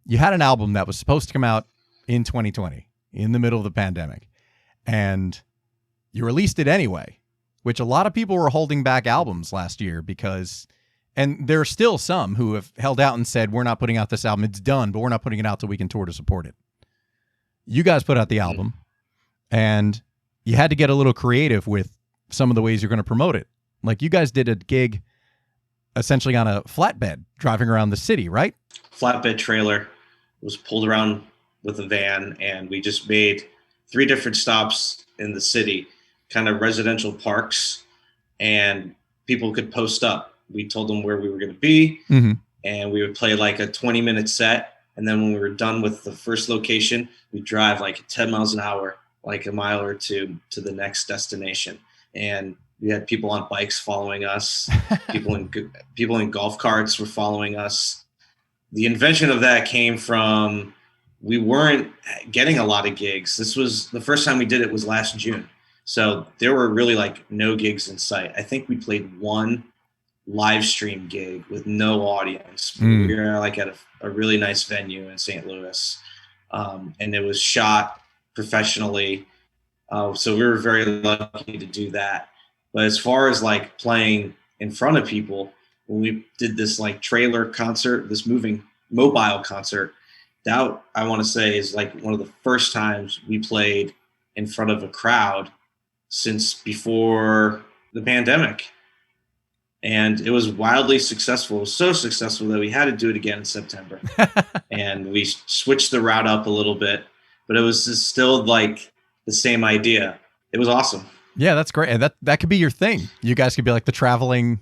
you had an album that was supposed to come out in 2020, in the middle of the pandemic, and you released it anyway, which a lot of people were holding back albums last year because, and there are still some who have held out and said, we're not putting out this album. It's done, but we're not putting it out till we can tour to support it. You guys put out the album, and you had to get a little creative with some of the ways you're going to promote it. Like, you guys did a gig essentially on a flatbed driving around the city, right? Flatbed trailer was pulled around with a van, and we just made 3 different stops in the city, kind of residential parks, and people could post up. We told them where we were going to be, and we would play like a 20-minute set. And then when we were done with the first location, we'd drive like 10 miles an hour, like a mile or two to the next destination. And we had people on bikes following us. People in golf carts were following us. The invention of that came from, we weren't getting a lot of gigs. This was the first time we did it was last June. So there were really like no gigs in sight. I think we played 1 live stream gig with no audience. We were like at a really nice venue in St. Louis. And it was shot professionally. So we were very lucky to do that. But as far as like playing in front of people, when we did this like trailer concert, this mobile concert, that I want to say is like one of the first times we played in front of a crowd since before the pandemic. And it was wildly successful. It was so successful that we had to do it again in September. And we switched the route up a little bit, but it was just still like the same idea. It was awesome. Yeah, that's great. And that could be your thing. You guys could be like the traveling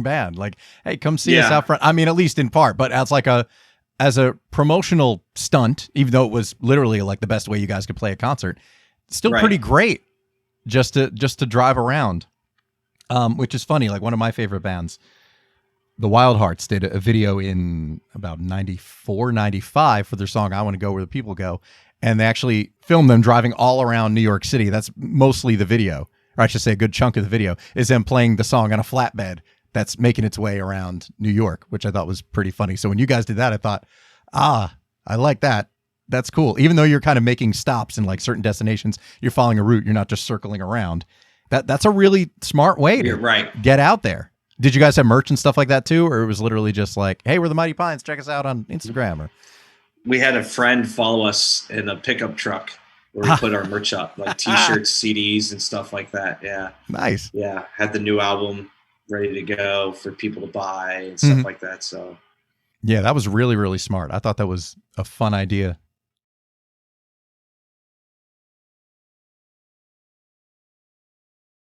band. Like, hey, come see us out front. I mean, at least in part, but as a promotional stunt, even though it was literally like the best way you guys could play a concert, still pretty great just to drive around. Which is funny. Like, one of my favorite bands, the Wild Hearts, did a video in about 94, 95 for their song I Want to Go Where the People Go. And they actually filmed them driving all around New York City. That's mostly the video, or I should say a good chunk of the video, is them playing the song on a flatbed that's making its way around New York, which I thought was pretty funny. So when you guys did that, I thought, I like that. That's cool. Even though you're kind of making stops in like certain destinations, you're following a route. You're not just circling around. That's a really smart way to get out there. Did you guys have merch and stuff like that too? Or it was literally just like, hey, we're the Mighty Pines. Check us out on Instagram. Or we had a friend follow us in a pickup truck where we put our merch up, like T-shirts, CDs, and stuff like that. Yeah. Nice. Yeah. Had the new album ready to go for people to buy and stuff like that. So. Yeah, that was really, really smart. I thought that was a fun idea